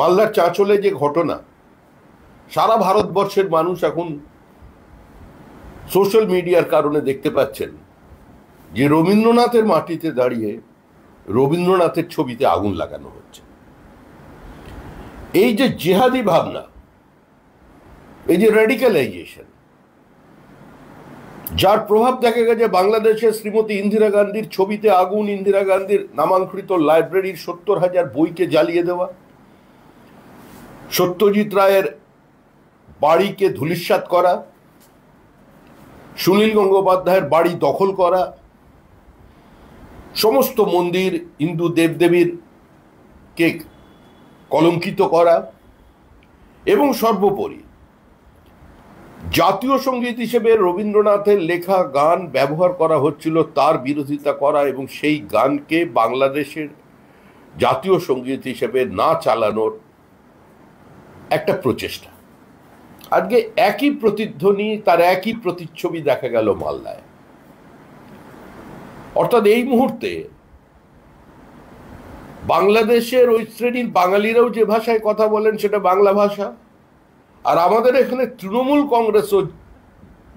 মালদার চাঁচলে যে ঘটনা, সারা ভারতবর্ষের মানুষ এখন সোশ্যাল মিডিয়ার কারণে দেখতে পাচ্ছেন যে রবীন্দ্রনাথের মাটিতে দাঁড়িয়ে রবীন্দ্রনাথের ছবিতে আগুন লাগানো হচ্ছে। এই যে জিহাদি ভাবনা, এই যে রেডিক্যালাইজেশন, যার প্রভাব দেখা গেছে বাংলাদেশের শ্রীমতী ইন্দিরা গান্ধীর ছবিতে আগুন, ইন্দিরা গান্ধীর নামাঙ্কিত লাইব্রেরির 70,000 বইকে জ্বালিয়ে দেওয়া, সত্যজিৎ রায়ের বাড়িকে ধূলিসাৎ করা, সুনীল গঙ্গোপাধ্যায়ের বাড়ি দখল করা, সমস্ত মন্দির, হিন্দু দেবদেবীর কে কলঙ্কিত করা, এবং সর্বোপরি জাতীয় সঙ্গীত হিসেবে রবীন্দ্রনাথের লেখা গান ব্যবহার করা হচ্ছিল, তার বিরোধিতা করা এবং সেই গানকে বাংলাদেশের জাতীয় সঙ্গীত হিসেবে না চালানোর একটা প্রচেষ্টা। আজকে একই প্রতিধ্বনি, তার একই প্রতিচ্ছবি দেখা গেল মালদায়। অর্থাৎ এই মুহূর্তে বাংলাদেশের ওই শ্রেণীর বাঙালিরাও যে ভাষায় কথা বলেন সেটা বাংলা ভাষা, আর আমাদের এখানে তৃণমূল কংগ্রেসও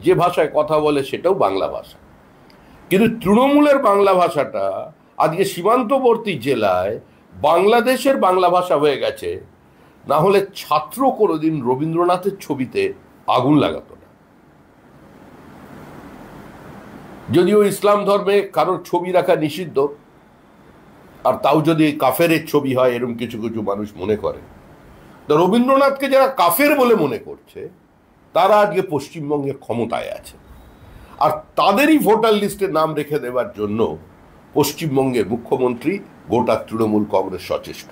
যে ভাষায় কথা বলে সেটাও বাংলা ভাষা। কিন্তু তৃণমূলের বাংলা ভাষাটা আজকে সীমান্তবর্তী জেলায় বাংলাদেশের বাংলা ভাষা হয়ে গেছে। না হলে ছাত্র কোনোদিন রবীন্দ্রনাথের ছবিতে আগুন লাগাতো না। যদিও ইসলাম ধর্মে কারোর ছবি রাখা নিষিদ্ধ, আর তাও যদি কাফেরের ছবি হয় এরকম কিছু কিছু মানুষ মনে করে, তো রবীন্দ্রনাথকে যারা কাফের বলে মনে করছে তারা আজকে পশ্চিমবঙ্গে ক্ষমতায় আছে, আর তাদেরই ভোটার লিস্টে নাম রেখে দেওয়ার জন্য পশ্চিমবঙ্গের মুখ্যমন্ত্রী গোটা তৃণমূল কংগ্রেস সচেষ্ট।